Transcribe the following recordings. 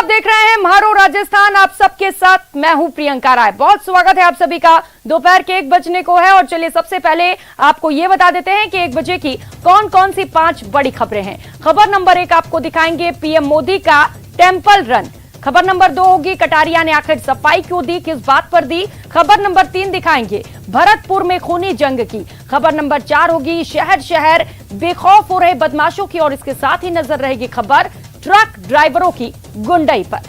आप देख रहे हैं म्हारो राजस्थान। आप सबके साथ मैं हूं प्रियंका राय। बहुत स्वागत है आप सभी का। दोपहर के 1 बजने को है और चलिए सबसे पहले आपको ये बता देते हैं कि 1 बजे की कौन कौन सी 5 बड़ी खबरें हैं। खबर नंबर 1 आपको दिखाएंगे पीएम मोदी का टेंपल रन। खबर नंबर 2 होगी कटारिया ने आखिर सफाई क्यों दी, किस बात पर दी। खबर नंबर 3 दिखाएंगे भरतपुर में खूनी जंग की। खबर नंबर 4 होगी शहर शहर बेखौफ हो रहे बदमाशों की और इसके साथ ही नजर रहेगी खबर ट्रक ड्राइवरों की गुंडई पर।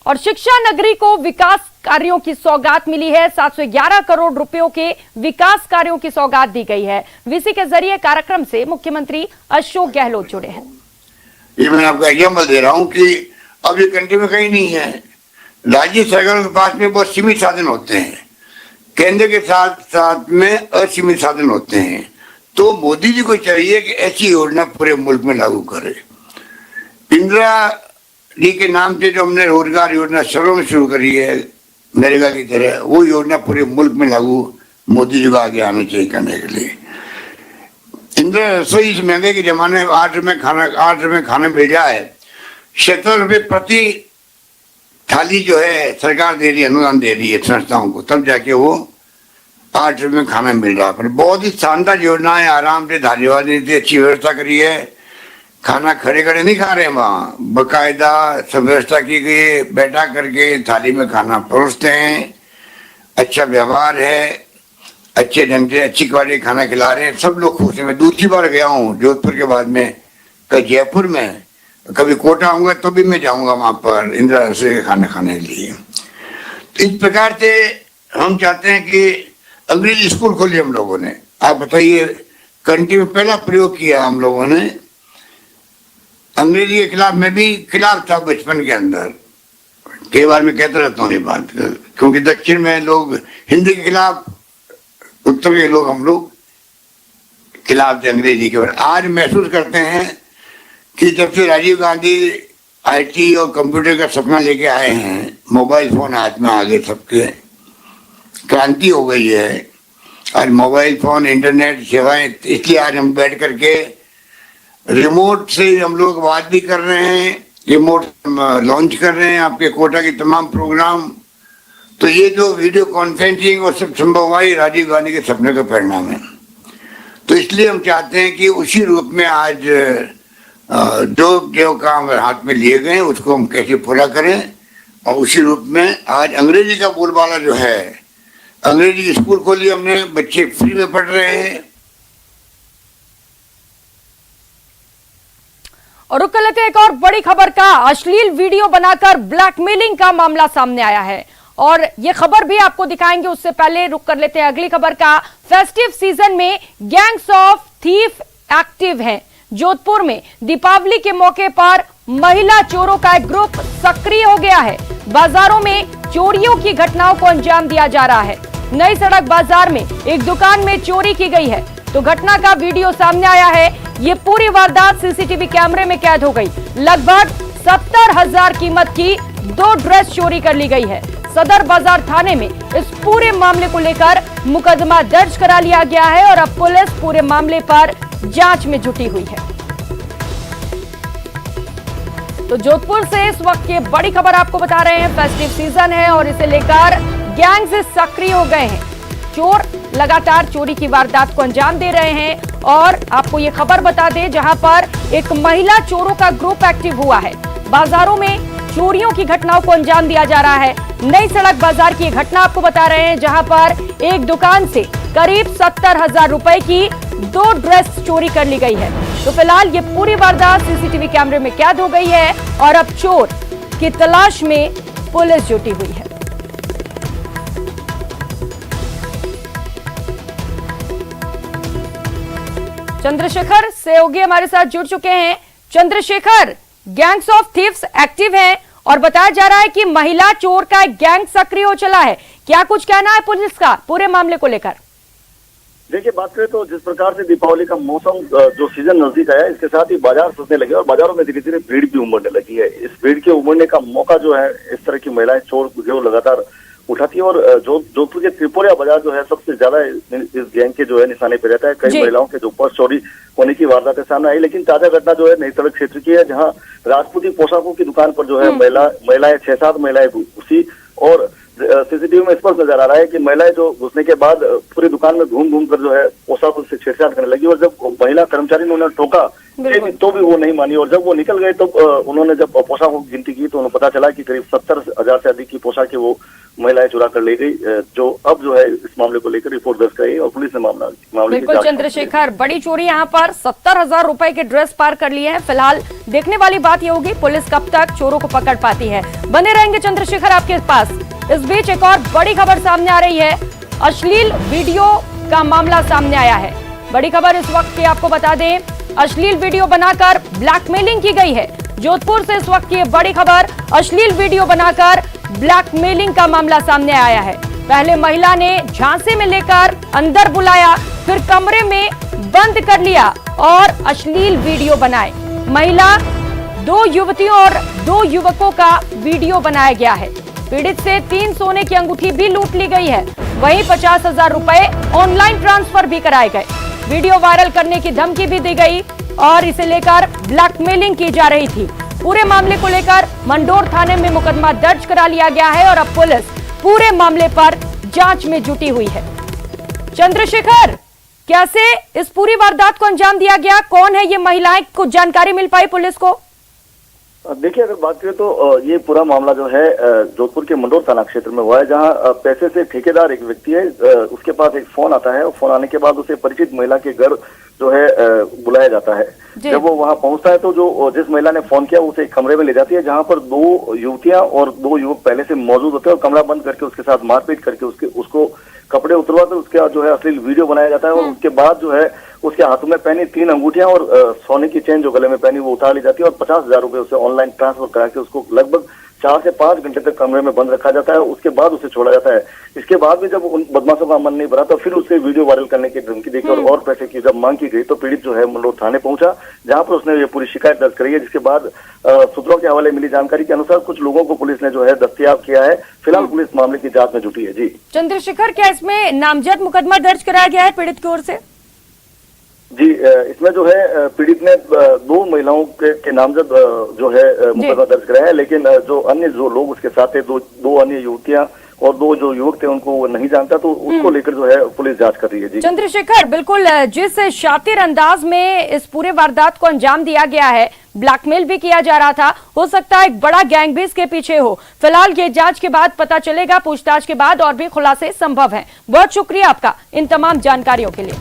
और शिक्षा नगरी को विकास कार्यों की सौगात मिली है। 711 करोड़ रुपयों के विकास कार्यों की सौगात दी गई है। वीसी के जरिए कार्यक्रम से मुख्यमंत्री अशोक गहलोत जुड़े हैं। ये मैं आपको एग्जाम्पल दे रहा हूं कि अब ये कंट्री में कहीं नहीं है। राज्य सरकारों के पास में बहुत सीमित साधन होते हैं, केंद्र के साथ साथ में असीमित साधन होते हैं। तो मोदी जी को चाहिए कि ऐसी योजना पूरे मुल्क में लागू करे। इंदिरा जी के नाम से जो हमने रोजगार योजना शहरों में शुरू करी है नरेगा की तरह, वो योजना पूरे मुल्क में लागू मोदी जी को आगे आना चाहिए करने के लिए। इंदिरा रसोई इस महंगे के जमाने में 8 रुपए खाना मिल जाए, 70 रुपए प्रति थाली जो है सरकार दे रही है, अनुदान दे रही है संस्थाओं को, तब जाके वो 8 रुपए में खाना मिल रहा है। पर बहुत ही शानदार योजना है। आराम से धारीवाली ने अच्छी व्यवस्था करी है। खाना खड़े खड़े नहीं खा रहे, वहाँ बाकायदा सब व्यवस्था की गई है। बैठा करके थाली में खाना परोसते हैं। अच्छा व्यवहार है, अच्छे ढंग से अच्छी क्वालिटी खाना खिला रहे हैं, सब लोग खुश हैं। मैं दूसरी बार गया हूँ जोधपुर के बाद में, कभी जयपुर में, कभी कोटा आऊंगा तो भी मैं जाऊंगा वहां पर इंदिरा रसोई का खाना खाने के लिए। तो इस प्रकार से हम चाहते हैं कि अंग्रेजी स्कूल खोली हम लोगों ने। आप बताइए, कंट्री में पहला प्रयोग किया हम लोगों ने अंग्रेजी के खिलाफ। मैं भी खिलाफ था बचपन के अंदर, कई बार मैं कहता रहता हूँ ये बात, क्योंकि दक्षिण में लोग हिंदी के खिलाफ, उत्तर के लोग हम लोग खिलाफ थे अंग्रेजी के। आज महसूस करते हैं कि जब से राजीव गांधी आईटी और कंप्यूटर का सपना लेके आए हैं, मोबाइल फोन हाथ में आ गए, सबके क्रांति हो गई है। आज मोबाइल फोन इंटरनेट सेवाएं, इसलिए आज हम बैठ करके रिमोट से हम लोग बात भी कर रहे हैं, रिमोट लॉन्च कर रहे हैं आपके कोटा के तमाम प्रोग्राम। तो ये जो वीडियो कॉन्फ्रेंसिंग और सब संभव हुआ ये राजीव गांधी के सपने का परिणाम है। तो इसलिए हम चाहते हैं कि उसी रूप में आज जो काम हाथ में लिए गए उसको हम कैसे पूरा करें, और उसी रूप में आज अंग्रेजी का बोलबाला जो है, अंग्रेजी स्कूल खोली हमने, बच्चे फ्री में पढ़ रहे हैं। और रुक कर लेते हैं एक और बड़ी खबर का। अश्लील वीडियो बनाकर ब्लैकमेलिंग का मामला सामने आया है और ये खबर भी आपको दिखाएंगे। उससे पहले रुक कर लेते हैं अगली खबर का। फेस्टिव सीजन में गैंग्स ऑफ थीफ एक्टिव हैं। जोधपुर में दीपावली के मौके पर महिला चोरों का एक ग्रुप सक्रिय हो गया है। बाजारों में चोरियों की घटनाओं को अंजाम दिया जा रहा है। नई सड़क बाजार में एक दुकान में चोरी की गई है तो घटना का वीडियो सामने आया है। ये पूरी वारदात सीसीटीवी कैमरे में कैद हो गई। लगभग 70,000 कीमत की 2 ड्रेस चोरी कर ली गई है। सदर बाजार थाने में इस पूरे मामले को लेकर मुकदमा दर्ज करा लिया गया है और अब पुलिस पूरे मामले पर जांच में जुटी हुई है। तो जोधपुर से इस वक्त की बड़ी खबर आपको बता रहे हैं। फेस्टिव सीजन है और इसे लेकर गैंग्स सक्रिय हो गए हैं। चोर लगातार चोरी की वारदात को अंजाम दे रहे हैं और आपको ये खबर बता दें जहां पर एक महिला चोरों का ग्रुप एक्टिव हुआ है। बाजारों में चोरियों की घटनाओं को अंजाम दिया जा रहा है। नई सड़क बाजार की घटना आपको बता रहे हैं जहां पर एक दुकान से करीब 70,000 रुपए की 2 ड्रेस चोरी कर ली गई है। तो फिलहाल ये पूरी वारदात सीसीटीवी कैमरे में कैद हो गई है और अब चोर की तलाश में पुलिस जुटी हुई है। चंद्रशेखर सेओगी हमारे साथ जुड़ चुके हैं। Chandrashekhar, gangs of thieves active हैं और बताया जा रहा है कि महिला चोर का एक गैंग सक्रिय हो चला है। क्या कुछ कहना है पुलिस का पूरे मामले को लेकर? देखिए, बात करें तो जिस प्रकार से दीपावली का मौसम जो सीजन नजदीक आया, इसके साथ ही बाजार सजने लगे और बाजारों में धीरे धीरे भीड़ भी उमड़ने लगी है। इस भीड़ के उमड़ने का मौका जो है, इस तरह की महिलाएं चोर जो लगातार उठाती है। और जोधपुर के त्रिपुरा बाजार जो है सबसे ज्यादा इस गैंग के जो है निशाने पे रहता है। कई महिलाओं के जो पर्स चोरी होने की वारदातें सामने आई। लेकिन ताजा घटना जो है नई सड़क क्षेत्र की है, जहां राजपूती पोशाकों की दुकान पर जो है महिलाएं 6-7 महिलाएं घुसी और सीसीटीवी में स्पष्ट नजर आ रहा है कि महिलाएं जो घुसने के बाद पूरी दुकान में घूम घूम कर जो है पोशाकों से छेड़छाड़ करने लगी। और जब महिला कर्मचारी ने उन्हें टोका तो भी वो नहीं मानी। और जब वो निकल गए तो उन्होंने जब पोशाकों की गिनती की तो उन्हें पता चला कि करीब 70,000 से अधिक की पोशाकें वो महिलाएं चुरा कर ले गई। जो अब जो है इस मामले को लेकर रिपोर्ट दर्ज कराई और पुलिस ने मामले बिल्कुल चंद्रशेखर, बड़ी चोरी यहाँ पर 70,000 रुपए के ड्रेस पार कर लिए हैं। फिलहाल देखने वाली बात ये होगी पुलिस कब तक चोरों को पकड़ पाती है। बने रहेंगे चंद्रशेखर आपके पास। इस बीच एक और बड़ी खबर सामने आ रही है। अश्लील वीडियो का मामला सामने आया है। बड़ी खबर इस वक्त की आपको बता दें, अश्लील वीडियो बनाकर ब्लैकमेलिंग की गई है। जोधपुर से इस वक्त की बड़ी खबर, अश्लील वीडियो बनाकर ब्लैकमेलिंग का मामला सामने आया है। पहले महिला ने झांसे में लेकर अंदर बुलाया, फिर कमरे में बंद कर लिया और अश्लील वीडियो बनाए। महिला, 2 युवतियों और 2 युवकों का वीडियो बनाया गया है। पीड़ित से 3 सोने की अंगूठी भी लूट ली गई है। वहीं 50,000 रुपए ऑनलाइन ट्रांसफर भी कराए गए। वीडियो वायरल करने की धमकी भी दी गई और इसे लेकर ब्लैकमेलिंग की जा रही थी। पूरे मामले को लेकर मंडोर थाने में मुकदमा दर्ज करा लिया गया है और अब पुलिस पूरे मामले पर जांच में जुटी हुई है। चंद्रशेखर, कैसे इस पूरी वारदात को अंजाम दिया गया? कौन है ये महिलाएं? कुछ जानकारी मिल पाई पुलिस को? देखिए, अगर बात करें तो ये पूरा मामला जो है जोधपुर के मंडोर थाना क्षेत्र में हुआ है, जहां पैसे से ठेकेदार एक व्यक्ति है। उसके पास एक फोन आता है और फोन आने के बाद उसे परिचित महिला के घर जो है बुलाया जाता है। जब वो वहां पहुंचता है तो जो जिस महिला ने फोन किया उसे एक कमरे में ले जाती है, जहां पर 2 युवतियां और 2 युवक पहले से मौजूद होते हैं और कमरा बंद करके उसके साथ मारपीट करके उसको कपड़े उतरवा कर उसका जो है अश्लील वीडियो बनाया जाता है। और उसके बाद जो है उसके हाथों में पहनी 3 अंगूठियां और सोने की चेन जो गले में पहनी वो उतार ली जाती है और 50,000 रुपए उसे ऑनलाइन ट्रांसफर करा के उसको लगभग 4 से 5 घंटे तक कमरे में बंद रखा जाता है। उसके बाद उसे छोड़ा जाता है। इसके बाद भी जब उन बदमाशों का मन नहीं भरा तो फिर उसे वीडियो वायरल करने की धमकी देकर और पैसे की जब मांग की गई तो पीड़ित जो है मंडोर थाने पहुंचा, जहां पर उसने ये पूरी शिकायत दर्ज करी है। जिसके बाद सूत्रों के हवाले मिली जानकारी के अनुसार कुछ लोगों को पुलिस ने जो है दस्तयाब किया है। फिलहाल पुलिस मामले की जांच में जुटी है। जी चंद्रशेखर, क्या इसमें नामजद मुकदमा दर्ज कराया गया है पीड़ित की ओर से? जी, इसमें जो है पीड़ित ने 2 महिलाओं के नामजद जो है मुकदमा दर्ज कराया है। लेकिन जो अन्य जो लोग उसके साथ थे, 2 अन्य युवतियां और 2 जो युवक थे, उनको वो नहीं जानता, तो उसको लेकर जो है पुलिस जांच कर रही है। जी चंद्रशेखर, बिल्कुल जिस शातिर अंदाज में इस पूरे वारदात को अंजाम दिया गया है, ब्लैकमेल भी किया जा रहा था, हो सकता है एक बड़ा गैंग भी इसके पीछे हो। फिलहाल ये जांच के बाद पता चलेगा, पूछताछ के बाद और भी खुलासे संभव हैं। बहुत शुक्रिया आपका इन तमाम जानकारियों के लिए।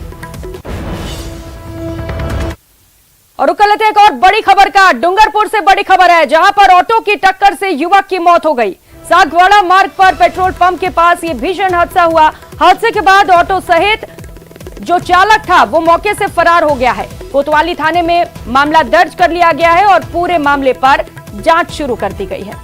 और रुक लेते हैं एक और बड़ी खबर का। डूंगरपुर से बड़ी खबर है, जहां पर ऑटो की टक्कर से युवक की मौत हो गई। सागवाड़ा मार्ग पर पेट्रोल पंप के पास ये भीषण हादसा हुआ। हादसे के बाद ऑटो सहित जो चालक था वो मौके से फरार हो गया है। कोतवाली थाने में मामला दर्ज कर लिया गया है और पूरे मामले पर जांच शुरू कर दी गई है।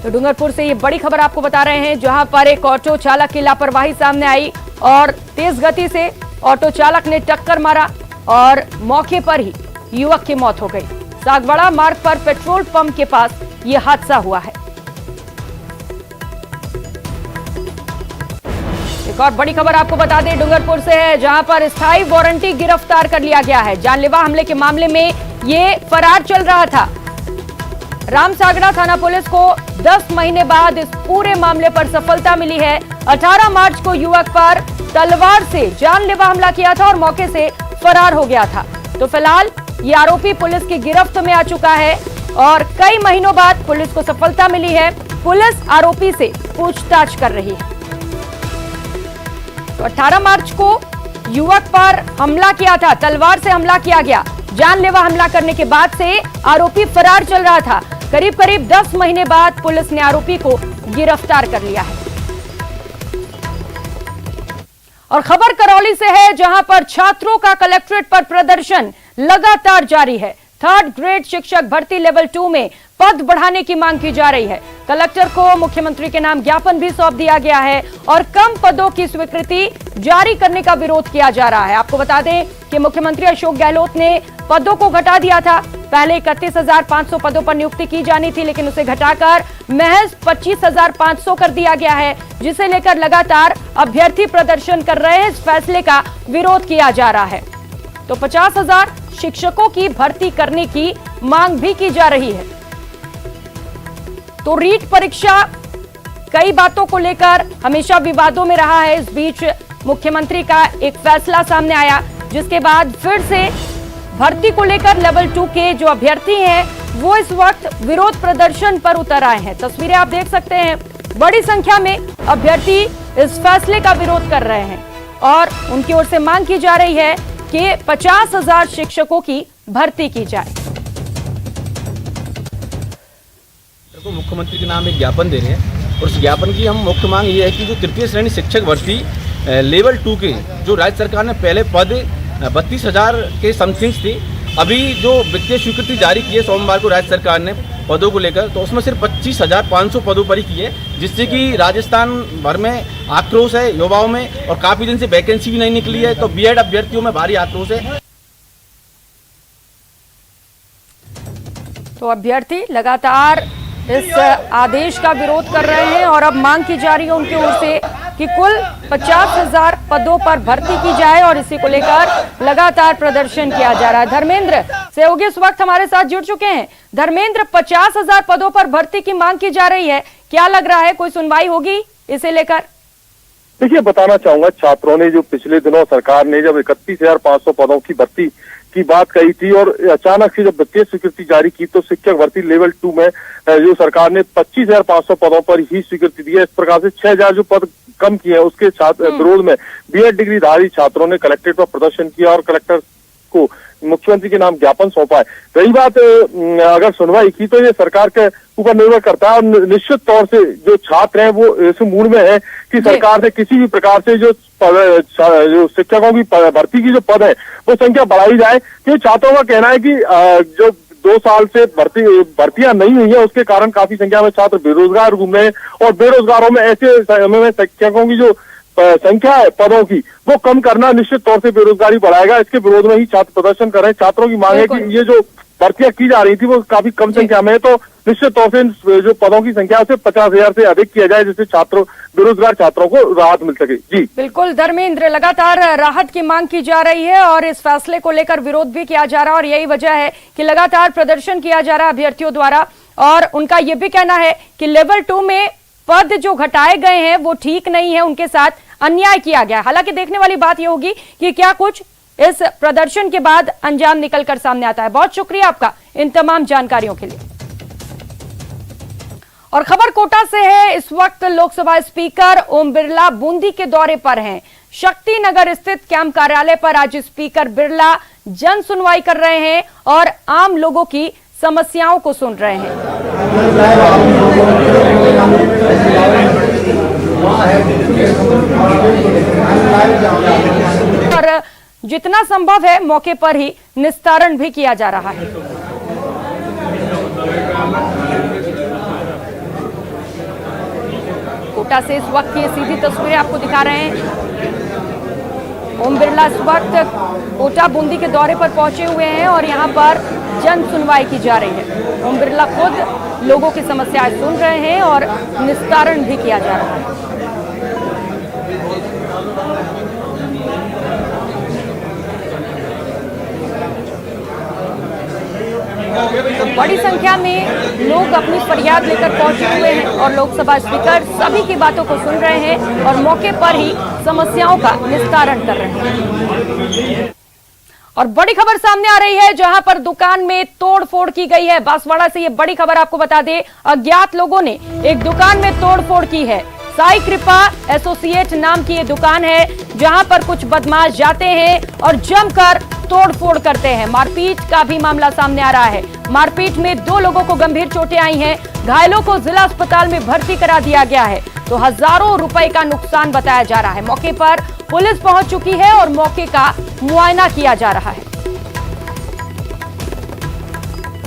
तो डूंगरपुर से ये बड़ी खबर आपको बता रहे हैं, जहां पर एक ऑटो चालक की लापरवाही सामने आई और तेज गति से ऑटो चालक ने टक्कर मारा और मौके पर ही युवक की मौत हो गई। सागवाड़ा मार्ग पर पेट्रोल पंप के पास यह हादसा हुआ है। एक और बड़ी खबर आपको बता दें, डूंगरपुर से है, जहां पर स्थायी वारंटी गिरफ्तार कर लिया गया है। जानलेवा हमले के मामले में ये फरार चल रहा था। रामसागड़ा थाना पुलिस को 10 महीने बाद इस पूरे मामले पर सफलता मिली है। 18 मार्च को युवक पर तलवार से जानलेवा हमला किया था और मौके से फरार हो गया था। तो फिलहाल ये आरोपी पुलिस की गिरफ्त में आ चुका है और कई महीनों बाद पुलिस को सफलता मिली है। पुलिस आरोपी से पूछताछ कर रही है। तो 18 मार्च को युवक पर हमला किया था, तलवार से हमला किया गया। जानलेवा हमला करने के बाद से आरोपी फरार चल रहा था। करीब 10 महीने बाद पुलिस ने आरोपी को गिरफ्तार कर लिया है। और खबर करौली से है, जहां पर छात्रों का कलेक्ट्रेट पर प्रदर्शन लगातार जारी है। 3rd ग्रेड शिक्षक भर्ती लेवल 2 में पद बढ़ाने की मांग की जा रही है। कलेक्टर को मुख्यमंत्री के नाम ज्ञापन भी सौंप दिया गया है और कम पदों की स्वीकृति जारी करने का विरोध किया जा रहा है। आपको बता दें कि मुख्यमंत्री अशोक गहलोत ने पदों को घटा दिया था। पहले 31,500 पदों पर नियुक्ति की जानी थी, लेकिन उसे घटाकर महज 25,500 कर दिया गया है, जिसे लेकर लगातार अभ्यर्थी प्रदर्शन कर रहे हैं। इस फैसले का विरोध किया जा रहा है। तो 50,000 शिक्षकों की भर्ती करने की मांग भी की जा रही है। तो रीट परीक्षा कई बातों को लेकर हमेशा विवादों में रहा है। इस बीच मुख्यमंत्री का एक फैसला सामने आया, जिसके बाद फिर से भर्ती को लेकर लेवल 2 के जो अभ्यर्थी हैं वो इस वक्त विरोध प्रदर्शन पर उतर आए हैं। तस्वीरें आप देख सकते हैं, बड़ी संख्या में अभ्यर्थी इस फैसले का विरोध कर रहे हैं और उनकी ओर से मांग की जा रही है कि 50,000 शिक्षकों की भर्ती की जाए। तो मुख्यमंत्री के नाम एक ज्ञापन दे रहे हैं और उस ज्ञापन की हम मुख्य मांग ये है कि जो तृतीय श्रेणी शिक्षक भर्ती लेवल 2 के जो राज्य सरकार ने पहले पद 32,000 के समथिंग थे, अभी जो वित्तीय स्वीकृति जारी की है सोमवार को राज्य सरकार ने पदों को लेकर, तो उसमें सिर्फ 25,500 पदों पर ही की है, जिससे कि राजस्थान भर में आक्रोश है युवाओं में और काफ़ी दिन से वैकेंसी भी नहीं निकली है। तो बीएड अभ्यर्थियों में भारी आक्रोश है। तो अभ्यर्थी लगातार इस आदेश का विरोध कर रहे हैं और अब मांग की जा रही है उनकी ओर से कि कुल 50,000 पदों पर भर्ती की जाए और इसी को लेकर लगातार प्रदर्शन किया जा रहा है। धर्मेंद्र सहयोगी इस वक्त हमारे साथ जुड़ चुके हैं। धर्मेंद्र, 50,000 पदों पर भर्ती की मांग की जा रही है, क्या लग रहा है कोई सुनवाई होगी इसे लेकर? देखिए, बताना चाहूंगा, छात्रों ने जो पिछले दिनों सरकार ने जब 31,500 पदों की भर्ती की बात कही थी और अचानक से जब वित्तीय स्वीकृति जारी की तो शिक्षक भर्ती लेवल 2 में जो सरकार ने 25,500 पदों पर ही स्वीकृति दी है। इस प्रकार से 6,000 जो पद कम किए हैं उसके विरोध में बीएड डिग्रीधारी छात्रों ने कलेक्ट्रेट पर प्रदर्शन किया और कलेक्टर को मुख्यमंत्री के नाम ज्ञापन सौंपा है। रही बात अगर सुनवाई की तो ये सरकार के ऊपर निर्भर करता है और निश्चित तौर से जो छात्र हैं वो इस मूड में है कि सरकार से किसी भी प्रकार से जो शिक्षकों की भर्ती की जो पद है वो संख्या बढ़ाई जाए। क्योंकि छात्रों का कहना है कि जो 2 साल से भर्तियां नहीं हुई है उसके कारण काफी संख्या में छात्र बेरोजगार घूम रहे हैं और बेरोजगारों में ऐसे समय में शिक्षकों की जो संख्या है पदों की वो कम करना निश्चित तौर से बेरोजगारी बढ़ाएगा। इसके विरोध में ही छात्र प्रदर्शन कर रहे हैं। छात्रों की मांग है कि ये जो भर्तियां की जा रही थी वो काफी कम संख्या में है, तो निश्चित तौर से जो पदों की संख्या उसे 50,000 से अधिक किया जाए, जिससे बेरोजगार छात्रों को राहत मिल सके। जी बिल्कुल धर्मेंद्र, लगातार राहत की मांग की जा रही है और इस फैसले को लेकर विरोध भी किया जा रहा है और यही वजह है कि लगातार प्रदर्शन किया जा रहा है अभ्यर्थियों द्वारा। और उनका यह भी कहना है कि लेवल 2 में पद जो घटाए गए हैं वो ठीक नहीं है, उनके साथ अन्याय किया गया। हालांकि देखने वाली बात यह होगी कि क्या कुछ इस प्रदर्शन के बाद अंजाम निकलकर सामने आता है। बहुत शुक्रिया आपका इन तमाम जानकारियों के लिए। और खबर कोटा से है। इस वक्त लोकसभा स्पीकर ओम बिरला बूंदी के दौरे पर हैं। शक्ति नगर स्थित कैंप कार्यालय पर आज स्पीकर बिरला जन सुनवाई कर रहे हैं और आम लोगों की समस्याओं को सुन रहे हैं। और जितना संभव है मौके पर ही निस्तारण भी किया जा रहा है। कोटा से इस वक्त की सीधी तस्वीरें आपको दिखा रहे हैं। ओम बिरला इस वक्त कोटा बूंदी के दौरे पर पहुंचे हुए हैं और यहां पर जन सुनवाई की जा रही है। ओम बिरला खुद लोगों की समस्याएं सुन रहे हैं और निस्तारण भी किया जा रहा है। बड़ी संख्या में लोग अपनी फरियाद लेकर पहुंचे हुए हैं और लोकसभा स्पीकर सभी की बातों को सुन रहे हैं और मौके पर ही समस्याओं का निस्तारण कर रहे हैं। और बड़ी खबर सामने आ रही है जहां पर दुकान में तोड़फोड़ की गई है। बांसवाड़ा से ये बड़ी खबर आपको बता दें, अज्ञात लोगों ने एक दुकान में तोड़फोड़ की है। साई कृपा एसोसिएट नाम की ये दुकान है जहां पर कुछ बदमाश जाते हैं और जमकर तोड़फोड़ करते हैं। मारपीट का भी मामला सामने आ रहा है। मारपीट में 2 लोगों को गंभीर चोटें आई हैं। घायलों को जिला अस्पताल में भर्ती करा दिया गया है। तो हजारों रुपए का नुकसान बताया जा रहा है। मौके पर पुलिस पहुंच चुकी है और मौके का मुआयना किया जा रहा है।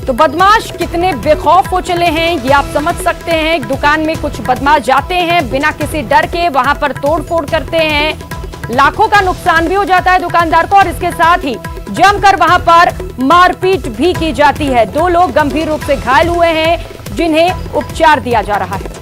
तो बदमाश कितने बेखौफ हो चले हैं ये आप समझ सकते हैं। एक दुकान में कुछ बदमाश जाते हैं बिना किसी डर के, वहां पर तोड़फोड़ करते हैं। लाखों का नुकसान भी हो जाता है दुकानदार को और इसके साथ ही जमकर वहां पर मारपीट भी की जाती है। 2 लोग गंभीर रूप से घायल हुए हैं जिन्हें उपचार दिया जा रहा है।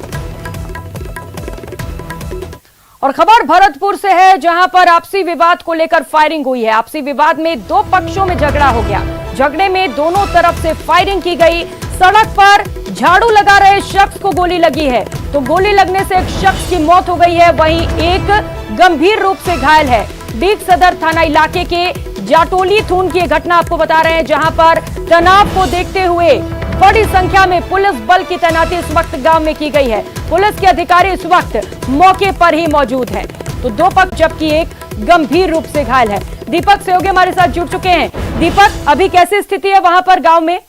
और खबर भरतपुर से है, जहां पर आपसी विवाद को लेकर फायरिंग हुई है। आपसी विवाद में 2 पक्षों में झगड़ा हो गया। झगड़े में दोनों तरफ से फायरिंग की गई। सड़क पर झाड़ू लगा रहे शख्स को गोली लगी है, तो गोली लगने से एक शख्स की मौत हो गई है, वहीं एक गंभीर रूप से घायल है। डीग सदर थाना इलाके के जाटोली थून की घटना आपको बता रहे हैं, जहां पर तनाव को देखते हुए बड़ी संख्या में पुलिस बल की तैनाती इस वक्त गांव में की गई है। पुलिस के अधिकारी इस वक्त मौके पर ही मौजूद हैं। तो 2 पक्ष जबकि एक गंभीर रूप से घायल है। दीपक सहयोगी हमारे साथ जुड़ चुके हैं। दीपक, अभी कैसी स्थिति है वहां पर गांव में?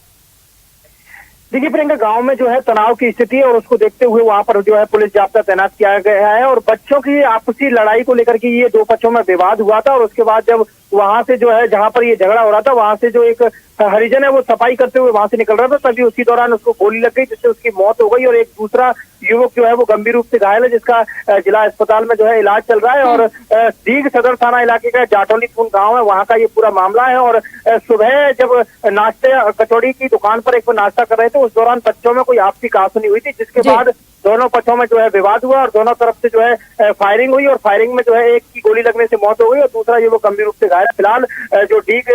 देखिए प्रियंका, गांव में जो है तनाव की स्थिति है और उसको देखते हुए वहां पर जो है पुलिस जाब्ता तैनात किया गया है। और बच्चों की आपसी लड़ाई को लेकर के ये 2 पक्षों में विवाद हुआ था और उसके बाद जब वहां से जो है जहां पर ये झगड़ा हो रहा था, वहां से जो एक हरिजन है वो सफाई करते हुए वहां से निकल रहा था, तभी उसी दौरान उसको गोली लग गई, जिससे उसकी मौत हो गई। और एक दूसरा युवक जो है वो गंभीर रूप से घायल है, जिसका जिला अस्पताल में जो है इलाज चल रहा है। और डीग सदर थाना इलाके का जाटोली थून गांव है, वहां का ये पूरा मामला है। और सुबह जब नाश्ते कचौड़ी की दुकान पर एक नाश्ता कर रहे थे, उस दौरान बच्चों में कोई आपसी कहासुनी हुई थी, जिसके बाद दोनों पक्षों में जो है विवाद हुआ और दोनों तरफ से जो है फायरिंग हुई। और फायरिंग में जो है एक की गोली लगने से मौत हो गई और दूसरा युवक गंभीर रूप से घायल। फिलहाल जो डीग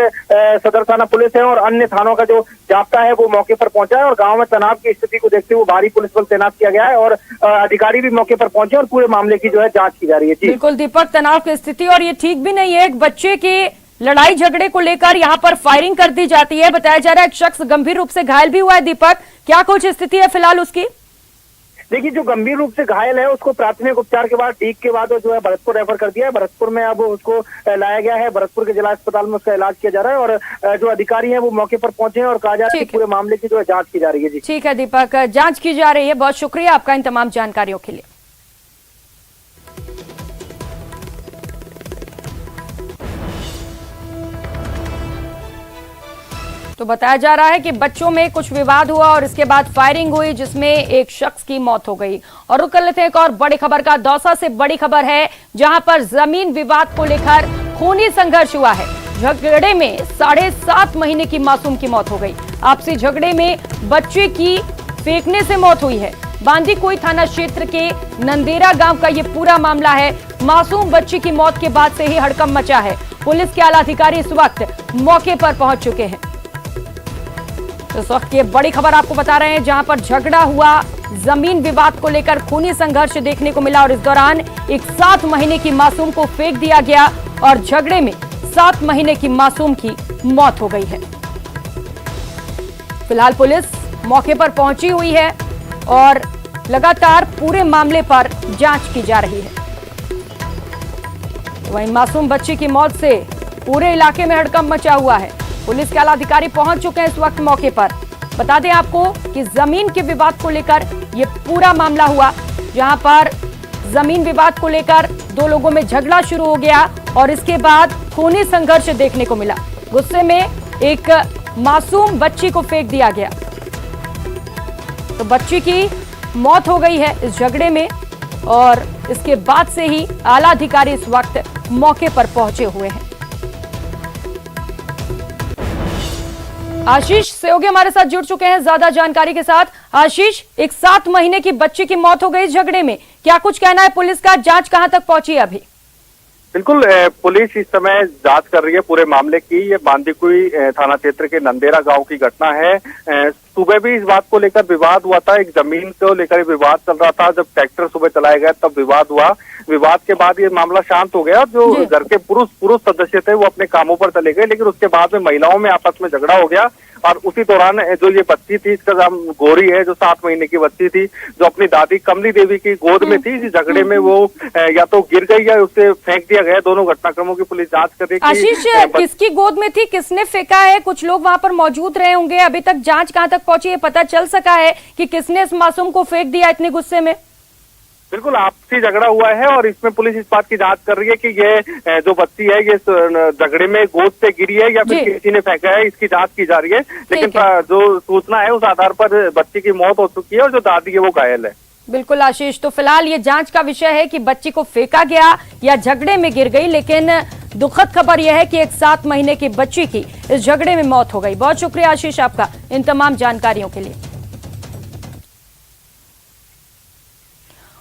सदर थाना पुलिस है और अन्य थानों का जो जाब्ता है वो मौके पर पहुंचा है और गांव में तनाव की स्थिति को देखते हुए भारी पुलिस बल तैनात किया गया है और अधिकारी भी मौके पर पहुंचे और पूरे मामले की जो है जांच की जा रही है। जी बिल्कुल दीपक, तनाव की स्थिति और ये ठीक भी नहीं है। एक बच्चे के लड़ाई झगड़े को लेकर यहाँ पर फायरिंग कर दी जाती है। बताया जा रहा है एक शख्स गंभीर रूप से घायल भी हुआ है। दीपक, क्या कुछ स्थिति है फिलहाल उसकी? देखिए, जो गंभीर रूप से घायल है उसको प्राथमिक उपचार के बाद डीग के बाद जो है भरतपुर रेफर कर दिया है। भरतपुर में अब उसको लाया गया है, भरतपुर के जिला अस्पताल में उसका इलाज किया जा रहा है और जो अधिकारी हैं वो मौके पर पहुंचे हैं और कहा जा रहा है कि पूरे मामले की जो है जांच की जा रही है। जी ठीक है दीपक, जांच की जा रही है। बहुत शुक्रिया आपका इन तमाम जानकारियों के लिए। तो बताया जा रहा है कि बच्चों में कुछ विवाद हुआ और इसके बाद फायरिंग हुई, जिसमें एक शख्स की मौत हो गई। और रुक कर लेते हैं एक और बड़ी खबर का। दौसा से बड़ी खबर है, जहां पर जमीन विवाद को लेकर खूनी संघर्ष हुआ है। झगड़े में 7.5 महीने की मासूम की मौत हो गई। आपसी झगड़े में बच्चे की फेंकने से मौत हुई है। बांदीकुई थाना क्षेत्र के नंदेरा गांव का ये पूरा मामला है। मासूम बच्ची की मौत के बाद से ही हड़कंप मचा है। पुलिस के आला अधिकारी इस वक्त मौके पर पहुंच चुके हैं। इस वक्त ये बड़ी खबर आपको बता रहे हैं, जहां पर झगड़ा हुआ, जमीन विवाद को लेकर खूनी संघर्ष देखने को मिला और इस दौरान एक 7 महीने की मासूम को फेंक दिया गया और झगड़े में 7 महीने की मासूम की मौत हो गई है। फिलहाल पुलिस मौके पर पहुंची हुई है और लगातार पूरे मामले पर जांच की जा रही है। वहीं मासूम बच्ची की मौत से पूरे इलाके में हड़कंप मचा हुआ है। पुलिस के आला अधिकारी पहुंच चुके हैं इस वक्त मौके पर। बता दें आपको कि जमीन के विवाद को लेकर यह पूरा मामला हुआ, जहां पर जमीन विवाद को लेकर 2 लोगों में झगड़ा शुरू हो गया और इसके बाद खूनी संघर्ष देखने को मिला। गुस्से में एक मासूम बच्ची को फेंक दिया गया, तो बच्ची की मौत हो गई है इस झगड़े में और इसके बाद से ही आला अधिकारी इस वक्त मौके पर पहुंचे हुए हैं। आशीष सहयोगी हमारे साथ जुड़ चुके हैं ज्यादा जानकारी के साथ। आशीष, एक 7 महीने की बच्ची की मौत हो गई इस झगड़े में, क्या कुछ कहना है पुलिस का? जांच कहां तक पहुंची है अभी? बिल्कुल, पुलिस इस समय जांच कर रही है पूरे मामले की। ये बांदीकुई थाना क्षेत्र के नंदेरा गांव की घटना है। सुबह भी इस बात को लेकर विवाद हुआ था, एक जमीन को लेकर विवाद चल रहा था। जब ट्रैक्टर सुबह चलाए गए तब विवाद हुआ। विवाद के बाद ये मामला शांत हो गया। जो घर के पुरुष सदस्य थे वो अपने कामों पर चले गए, लेकिन उसके बाद में महिलाओं में आपस में झगड़ा हो गया और उसी दौरान जो ये बच्ची थी, इसका नाम गौरी है, जो 7 महीने की बच्ची थी, जो अपनी दादी कमली देवी की गोद में थी, इस झगड़े में वो या तो गिर गई या उसे फेंक दिया गया। दोनों घटनाक्रमों की पुलिस जांच कर रही है। आशीष, किसकी गोद में थी, किसने फेंका है? कुछ लोग वहां पर मौजूद रहे होंगे, अभी तक जांच कहां तक पहुंची है? पता चल सका है कि किसने इस मासूम को फेंक दिया इतने गुस्से में? बिल्कुल, आपसी झगड़ा हुआ है और इसमें पुलिस इस बात की जांच कर रही है कि ये जो बच्ची है ये झगड़े में गोद से गिरी है या फिर किसी ने फेंका है, इसकी जांच की जा रही है। लेकिन जो सूचना है उस आधार पर बच्ची की मौत हो चुकी है और जो दादी है वो घायल है। बिल्कुल आशीष, तो फिलहाल ये जांच का विषय है कि बच्ची को फेंका गया या झगड़े में गिर गई, लेकिन दुखद खबर यह है कि एक 7 महीने की बच्ची की इस झगड़े में मौत हो गई। बहुत शुक्रिया आशीष आपका इन तमाम जानकारियों के लिए।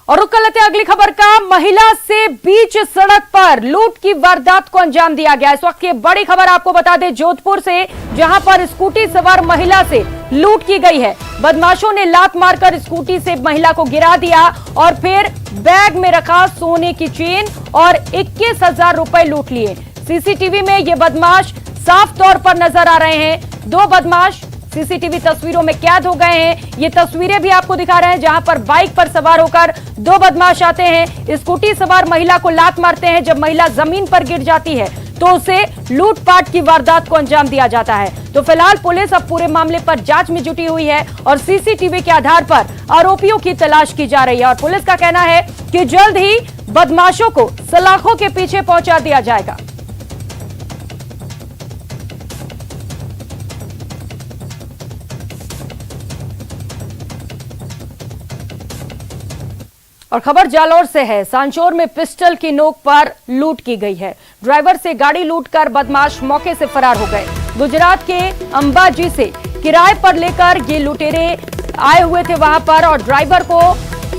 और रुक कर लेते हैं अगली खबर का। महिला से बीच सड़क पर लूट की वारदात को अंजाम दिया गया। इस वक्त की बड़ी खबर आपको बता दें जोधपुर से, जहां पर स्कूटी सवार महिला से लूट की गई है। बदमाशों ने लात मारकर स्कूटी से महिला को गिरा दिया और फिर बैग में रखा सोने की चेन और 21,000 रुपए लूट लिए। सीसीटीवी में ये बदमाश साफ तौर पर नजर आ रहे हैं। 2 बदमाश सीसीटीवी तस्वीरों में कैद हो गए हैं। ये तस्वीरें भी आपको दिखा रहे हैं जहां पर बाइक पर सवार होकर 2 बदमाश आते हैं, स्कूटी सवार महिला को लात मारते हैं। जब महिला जमीन पर गिर जाती है तो उसे लूटपाट की वारदात को अंजाम दिया जाता है। तो फिलहाल पुलिस अब पूरे मामले पर जांच में जुटी हुई है और सीसीटीवी के आधार पर आरोपियों की तलाश की जा रही है। और पुलिस का कहना है कि जल्द ही बदमाशों को सलाखों के पीछे पहुंचा दिया जाएगा। और खबर जालौर से है। सांचौर में पिस्टल की नोक पर लूट की गई है। ड्राइवर से गाड़ी लूटकर बदमाश मौके से फरार हो गए। गुजरात के अंबाजी से किराए पर लेकर ये लुटेरे आए हुए थे वहां पर और ड्राइवर को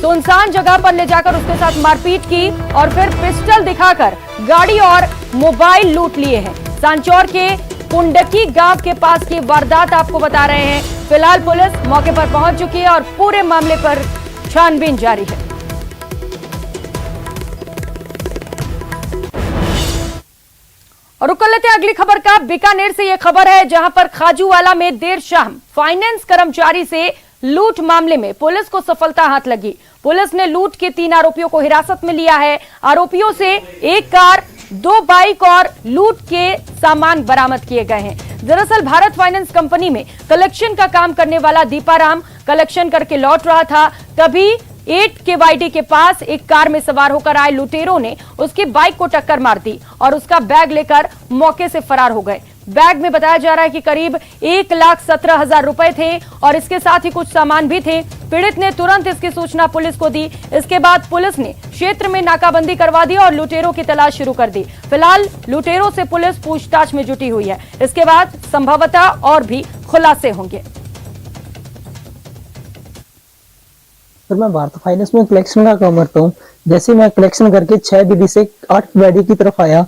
सुनसान जगह पर ले जाकर उसके साथ मारपीट की और फिर पिस्टल दिखाकर गाड़ी और मोबाइल लूट लिए हैं। सांचौर के कुंडकी गांव के पास की वारदात आपको बता रहे हैं। फिलहाल पुलिस मौके पर पहुंच चुकी है और पूरे मामले पर छानबीन जारी है। और रुक कर लेते हैं अगली खबर का। बीकानेर से यह खबर है जहां पर खाजूवाला में देर शाम फाइनेंस कर्मचारी से लूट मामले में पुलिस को सफलता हाथ लगी। पुलिस ने लूट के 3 आरोपियों को हिरासत में लिया है। आरोपियों से 1 कार, 2 बाइक और लूट के सामान बरामद किए गए हैं। दरअसल भारत फाइनेंस कंपनी में कलेक्शन का काम करने वाला दीपाराम कलेक्शन करके लौट रहा था, तभी 8 KYD के पास एक कार में सवार होकर आए लुटेरों ने उसकी बाइक को टक्कर मार दी और उसका बैग लेकर मौके से फरार हो गए। बैग में बताया जा रहा है कि करीब 1,17,000 रुपए थे और इसके साथ ही कुछ सामान भी थे। पीड़ित ने तुरंत इसकी सूचना पुलिस को दी। इसके बाद पुलिस ने क्षेत्र में नाकाबंदी करवा दी और लुटेरों की तलाश शुरू कर दी। फिलहाल लुटेरों से पुलिस पूछताछ में जुटी हुई है। इसके बाद संभवतः और भी खुलासे होंगे। सर मैं भारत फाइनेंस में कलेक्शन का काम करता हूँ। जैसे मैं कलेक्शन करके 6 BD से 8 BD की तरफ आया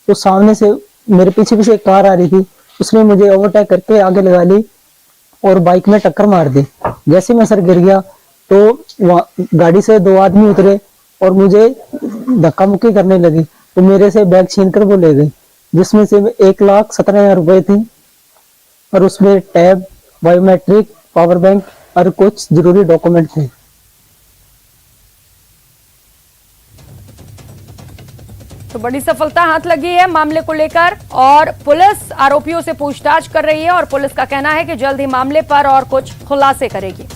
तो सामने से मेरे पीछे एक कार आ रही थी। उसने मुझे ओवरटेक करके आगे लगा ली और बाइक में टक्कर मार दी। जैसे मैं सर गिर गया तो गाड़ी से 2 आदमी उतरे और मुझे धक्का मुक्की करने लगी तो मेरे से बैग छीन कर वो ले गई, जिसमें से 1,17,000 रुपए थी और उसमें टैब, बायोमेट्रिक, पावर बैंक और कुछ जरूरी डॉक्यूमेंट थे। तो बड़ी सफलता हाथ लगी है मामले को लेकर और पुलिस आरोपियों से पूछताछ कर रही है और पुलिस का कहना है कि जल्द ही मामले पर और कुछ खुलासे करेगी।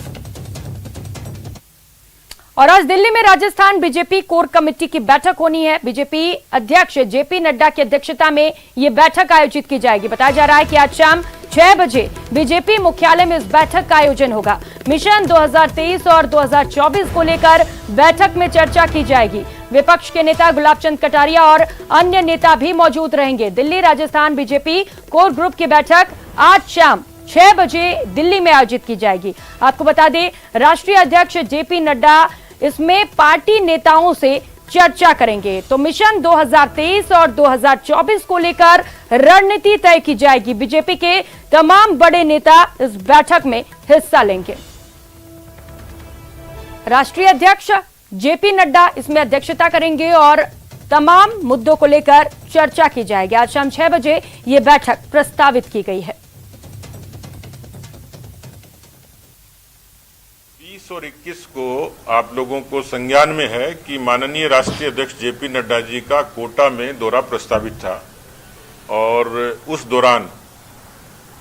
और आज दिल्ली में राजस्थान बीजेपी कोर कमेटी की बैठक होनी है। बीजेपी अध्यक्ष जेपी नड्डा की अध्यक्षता में यह बैठक आयोजित की जाएगी। बताया जा रहा है कि आज शाम 6 बजे बीजेपी मुख्यालय में इस बैठक का आयोजन होगा। मिशन 2023 और 2024 को लेकर बैठक में चर्चा की जाएगी। विपक्ष के नेता गुलाब चंद कटारिया और अन्य नेता भी मौजूद रहेंगे। Delhi Rajasthan BJP core group की बैठक आज शाम 6 बजे दिल्ली में आयोजित की जाएगी। आपको बता दें राष्ट्रीय अध्यक्ष जेपी नड्डा इसमें पार्टी नेताओं से चर्चा करेंगे। तो मिशन 2023 और 2024 को लेकर रणनीति तय की जाएगी। बीजेपी के तमाम बड़े नेता इस बैठक में हिस्सा लेंगे। राष्ट्रीय अध्यक्ष जेपी नड्डा इसमें अध्यक्षता करेंगे और तमाम मुद्दों को लेकर चर्चा की जाएगी। आज शाम 6 बजे यह बैठक प्रस्तावित की गई है। 20 और 21 को आप लोगों को संज्ञान में है कि माननीय राष्ट्रीय अध्यक्ष जेपी नड्डा जी का कोटा में दौरा प्रस्तावित था और उस दौरान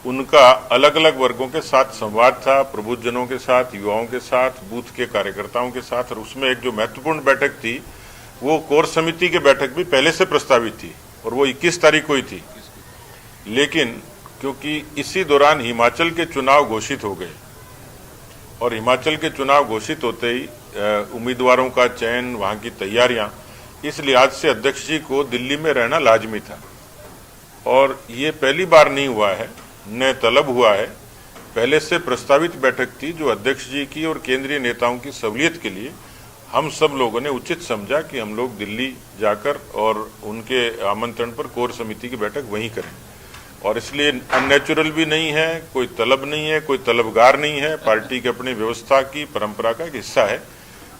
उनका अलग अलग वर्गों के साथ संवाद था, प्रबुद्धजनों के साथ, युवाओं के साथ, बूथ के कार्यकर्ताओं के साथ। और उसमें एक जो महत्वपूर्ण बैठक थी वो कोर समिति की बैठक भी पहले से प्रस्तावित थी और वो 21 तारीख को ही थी। लेकिन क्योंकि इसी दौरान हिमाचल के चुनाव घोषित हो गए और हिमाचल के चुनाव घोषित होते ही उम्मीदवारों का चयन, वहाँ की तैयारियाँ, इस लिहाज से अध्यक्ष जी को दिल्ली में रहना लाजमी था। और ये पहली बार नहीं हुआ है, न तलब हुआ है। पहले से प्रस्तावित बैठक थी जो अध्यक्ष जी की और केंद्रीय नेताओं की सहूलियत के लिए हम सब लोगों ने उचित समझा कि हम लोग दिल्ली जाकर और उनके आमंत्रण पर कोर समिति की बैठक वहीं करें। और इसलिए अननेचुरल भी नहीं है, कोई तलब नहीं है, कोई तलबगार नहीं है, पार्टी की अपनी व्यवस्था की परंपरा का एक हिस्सा है।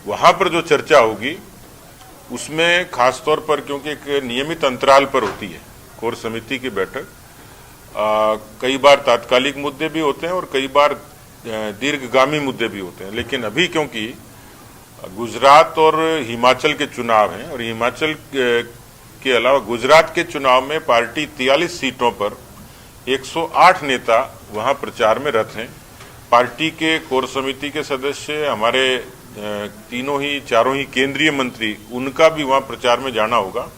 वहां पर जो चर्चा होगी उसमें खासतौर पर, क्योंकि एक नियमित अंतराल पर होती है कोर समिति की बैठक, कई बार तात्कालिक मुद्दे भी होते हैं और कई बार दीर्घगामी मुद्दे भी होते हैं। लेकिन अभी क्योंकि गुजरात और हिमाचल के चुनाव हैं और हिमाचल के अलावा गुजरात के चुनाव में पार्टी 43 सीटों पर 108 नेता वहां प्रचार में रत हैं। पार्टी के कोर समिति के सदस्य, हमारे चारों ही केंद्रीय मंत्री, उनका भी वहां प्रचार में जाना होगा।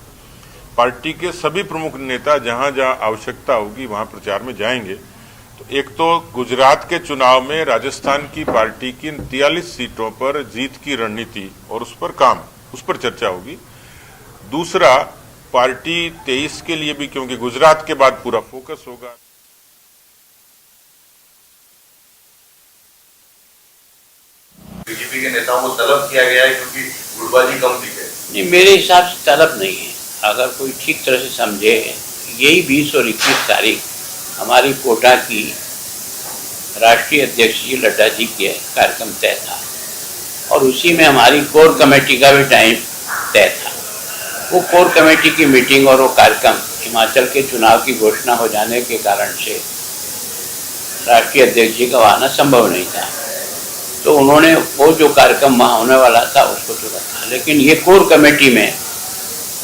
पार्टी के सभी प्रमुख नेता जहां जहां आवश्यकता होगी वहां प्रचार में जाएंगे। तो एक तो गुजरात के चुनाव में राजस्थान की पार्टी की 43 सीटों पर जीत की रणनीति और उस पर चर्चा होगी। दूसरा, पार्टी 23 के लिए भी, क्योंकि गुजरात के बाद पूरा फोकस होगा। बीजेपी के नेताओं को तलब किया गया है क्योंकि गुटबाजी कम दिखे। नहीं, मेरे हिसाब से तलब नहीं है। अगर कोई ठीक तरह से समझे, यही 20 और 21 तारीख हमारी कोटा की राष्ट्रीय अध्यक्ष जी नड्डा जी के कार्यक्रम तय था और उसी में हमारी कोर कमेटी का भी टाइम तय था। वो कोर कमेटी की मीटिंग और वो कार्यक्रम हिमाचल के चुनाव की घोषणा हो जाने के कारण से राष्ट्रीय अध्यक्ष जी का आना संभव नहीं था, तो उन्होंने वो जो कार्यक्रम वहाँ होने वाला था उसको तो रखा। लेकिन ये कोर कमेटी में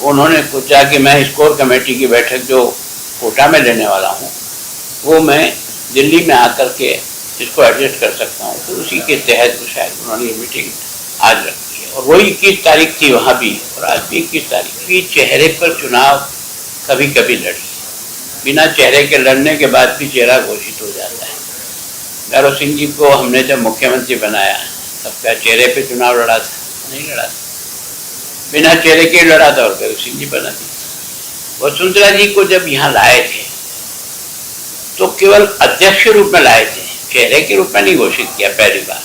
उन्होंने सोचा कि मैं इस कोर कमेटी की बैठक जो कोटा में लेने वाला हूँ वो मैं दिल्ली में आकर के इसको एडजस्ट कर सकता हूँ, तो उसी के तहत शायद उन्होंने ये मीटिंग आज रखी है। और वही 21 तारीख थी वहाँ भी, और आज भी 21 तारीख भी। चेहरे पर चुनाव कभी कभी लड़ी, बिना चेहरे के लड़ने के बाद भी चेहरा घोषित हो जाता है। गौरव सिंह जी को हमने जब मुख्यमंत्री बनाया तब क्या चेहरे पे चुनाव लड़ा था? नहीं लड़ा था, बिना चेहरे के लड़ा था और गौरव सिंह जी बना दी। वसुंधरा जी को जब यहाँ लाए थे तो केवल अध्यक्ष के रूप में लाए थे, चेहरे के रूप में नहीं घोषित किया पहली बार।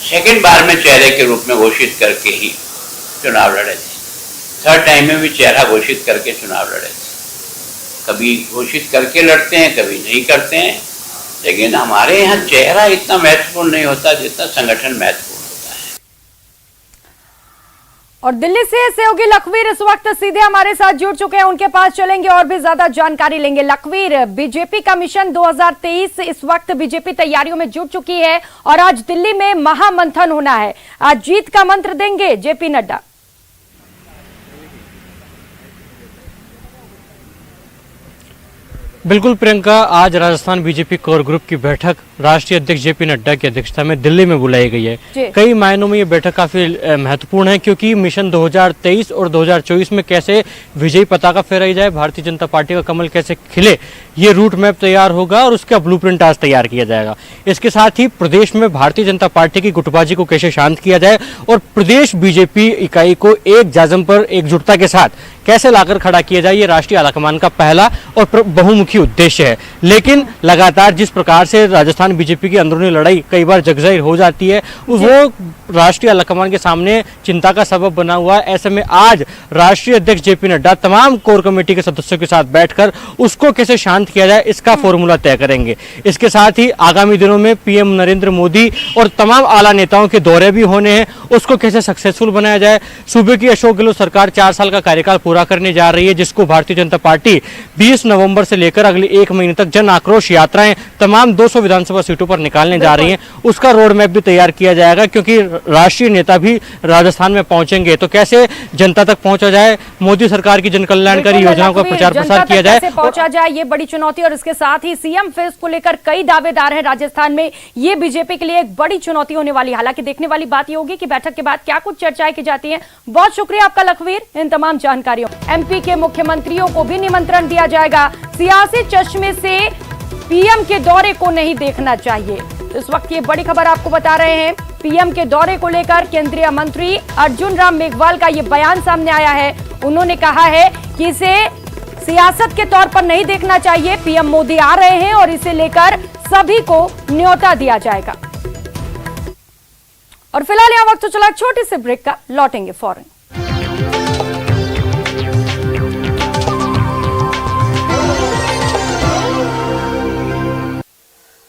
सेकंड बार में चेहरे के रूप में घोषित करके ही चुनाव लड़े थे। थर्ड टाइम में भी चेहरा घोषित करके चुनाव लड़े थे। कभी घोषित करके लड़ते हैं, कभी नहीं करते हैं, लेकिन हमारे यहाँ चेहरा इतना महत्वपूर्ण नहीं होता जितना संगठन महत्वपूर्ण होता है। और दिल्ली से सहयोगी लखवीर इस वक्त सीधे हमारे साथ जुड़ चुके हैं, उनके पास चलेंगे और भी ज्यादा जानकारी लेंगे। लखवीर, बीजेपी का मिशन 2023 इस वक्त बीजेपी तैयारियों में जुट चुकी है और आज दिल्ली में महामंथन होना है। आज जीत का मंत्र देंगे जेपी नड्डा। बिल्कुल प्रियंका, आज राजस्थान बीजेपी कोर ग्रुप की बैठक राष्ट्रीय अध्यक्ष जेपी नड्डा की अध्यक्षता में दिल्ली में बुलाई गई है। कई मायनों में ये बैठक काफी महत्वपूर्ण है, क्योंकि मिशन 2023 और 2024 में कैसे विजयी पताका फहराई जाए, भारतीय जनता पार्टी का कमल कैसे खिले, ये रूट मैप तैयार होगा और उसका ब्लूप्रिंट आज तैयार किया जाएगा। इसके साथ ही प्रदेश में भारतीय जनता पार्टी की गुटबाजी को कैसे शांत किया जाए और प्रदेश बीजेपी इकाई को एक जाजम पर एकजुटता के साथ कैसे लाकर खड़ा किया जाए, ये राष्ट्रीय आलाकमान का पहला और बहुमुखी उद्देश्य है। लेकिन लगातार जिस प्रकार से राजस्थान बीजेपी की अंदरूनी लड़ाई कई बार जगजाहिर हो जाती है, वो राष्ट्रीय आलाकमान के सामने चिंता का सबब बना हुआ है। ऐसे में आज राष्ट्रीय अध्यक्ष जेपी नड्डा तमाम कोर कमेटी के सदस्यों के साथ बैठकर उसको कैसे शांत किया जाए इसका फॉर्मूला तय करेंगे। इसके साथ ही आगामी दिनों में पीएम नरेंद्र मोदी और तमाम आला नेताओं के दौरे भी होने हैं, उसको कैसे सक्सेसफुल बनाया जाए। सूबे की अशोक गहलोत सरकार 4 साल का कार्यकाल पूरा करने जा रही है, जिसको भारतीय जनता पार्टी 20 नवंबर से लेकर अगले 1 महीने तक जन आक्रोश यात्राएं तमाम 200 विधानसभा सीटों पर निकालने जा रही हैं। उसका रोड मैप भी तैयार किया जाएगा, क्योंकि राष्ट्रीय नेता भी राजस्थान में पहुंचेंगे, तो कैसे जनता तक पहुंचा जाए, मोदी सरकार की जन कल्याणकारी योजनाओं का प्रचार प्रसार किया जाए, कैसे पहुंचा जाए, ये बड़ी चुनौती। और इसके साथ ही सीएम फेस को लेकर कई दावेदार हैं राजस्थान में, ये बीजेपी के लिए एक बड़ी चुनौती होने वाली है। हालांकि देखने वाली बात ये होगी कि बैठक के बाद क्या कुछ चर्चाएं की जाती हैं। बहुत शुक्रिया आपका लखवीर इन तमाम जानकारियों। एमपी के मुख्यमंत्रियों को भी निमंत्रण दिया जाएगा। सियासी चश्मे से पीएम के दौरे को नहीं देखना चाहिए। इस वक्त ये बड़ी खबर आपको बता रहे हैं। पीएम के दौरे को लेकर केंद्रीय मंत्री अर्जुन राम मेघवाल का ये बयान सामने आया है। उन्होंने कहा है कि इसे सियासत के तौर पर नहीं देखना चाहिए। पीएम मोदी आ रहे हैं और इसे लेकर सभी को न्योता दिया जाएगा। और फिलहाल यहां वक्त तो चला छोटे से ब्रेक का, लौटेंगे फौरन।